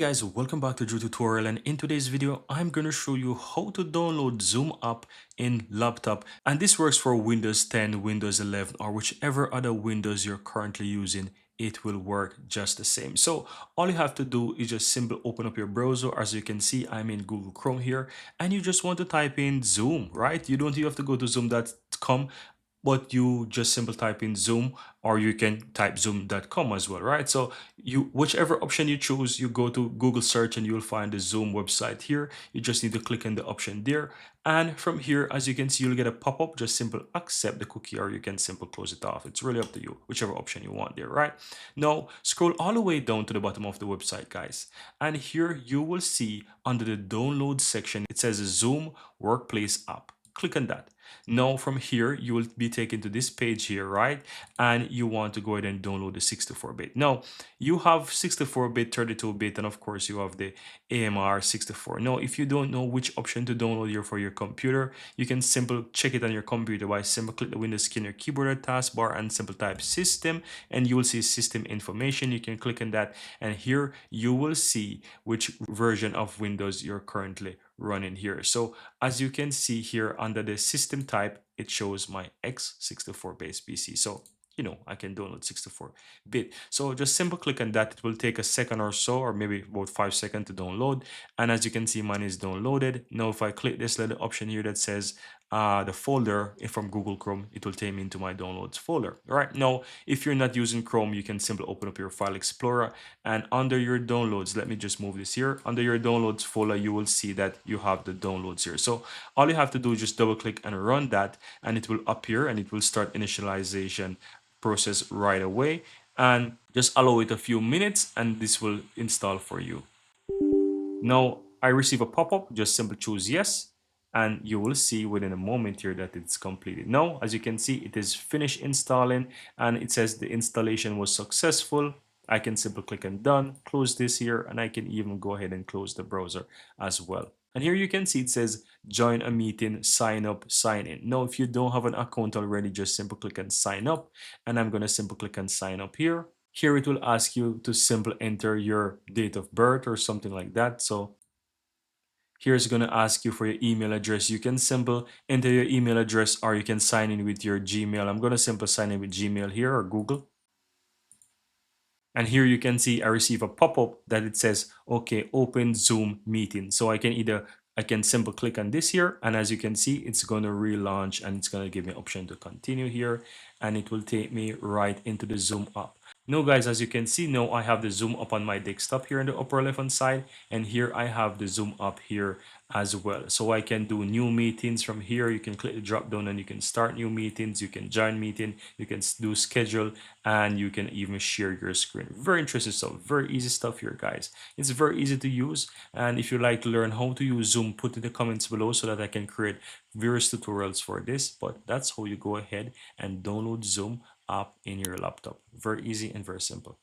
Guys, welcome back to Drew Tutorial, and in today's video I'm going to show you how to download Zoom app in laptop, and this works for Windows 10, Windows 11, or whichever other Windows you're currently using. It will work just the same. So all you have to do is just simply open up your browser. As you can see, I'm in Google Chrome here, and you just want to type in Zoom, right? You don't even have to go to zoom.com, but you just simply type in Zoom, or you can type zoom.com as well, right? So you, whichever option you choose, you go to Google search and you'll find the Zoom website here. You just need to click on the option there, and from here, as you can see, you'll get a pop-up. Just simply accept the cookie, or you can simply close it off. It's really up to you, whichever option you want there, right? Now scroll all the way down to the bottom of the website, guys, and here you will see under the download section it says Zoom Workplace app. Click on that. Now from here you will be taken to this page here, right? And you want to go ahead and download the 64-bit. Now you have 64-bit, 32-bit, and of course you have the AMR 64. Now if you don't know which option to download here for your computer, you can simply check it on your computer by simply click the Windows key on your keyboard or taskbar and simply type system, and you will see system information. You can click on that, and here you will see which version of Windows you're currently running here. So as you can see here under the system type, it shows my x64 based PC. So I can download 64-bit. So just simple click on that. It will take a second or so, or maybe about 5 seconds to download. And as you can see, mine is downloaded. Now, if I click this little option here that says the folder from Google Chrome, it will take me into my downloads folder. All right. Now, if you're not using Chrome, you can simply open up your File Explorer, and under your downloads, let me just move this here. Under your downloads folder, you will see that you have the downloads here. So all you have to do is just double click and run that, and it will appear and it will start initialization process right away, and just allow it a few minutes and this will install for you. Now I receive a pop-up. Just simply choose yes, and you will see within a moment here that it's completed. Now as you can see, it is finished installing, and it says the installation was successful. I can simply click on done, close this here, and I can even go ahead and close the browser as well. And here you can see it says join a meeting, sign up, sign in. Now if you don't have an account already, just simply click on sign up, and I'm going to simply click on sign up here. Here it will ask you to simply enter your date of birth or something like that. So here's going to ask you for your email address. You can simply enter your email address, or you can sign in with your Gmail. I'm going to simply sign in with Gmail here, or Google. And here you can see I receive a pop-up that it says, okay, open Zoom meeting. So I can simply click on this here, and as you can see, it's going to relaunch, and it's going to give me option to continue here, and it will take me right into the Zoom app. Now guys, as you can see, now I have the Zoom up on my desktop here in the upper left hand side, and here I have the Zoom up here as well. So I can do new meetings from here. You can click the drop down and you can start new meetings, you can join meeting, you can do schedule, and you can even share your screen. Very interesting stuff, very easy stuff here, guys. It's very easy to use, and if you like to learn how to use Zoom, put in the comments below so that I can create various tutorials for this. But that's how you go ahead and download Zoom app in your laptop. Very easy and very simple.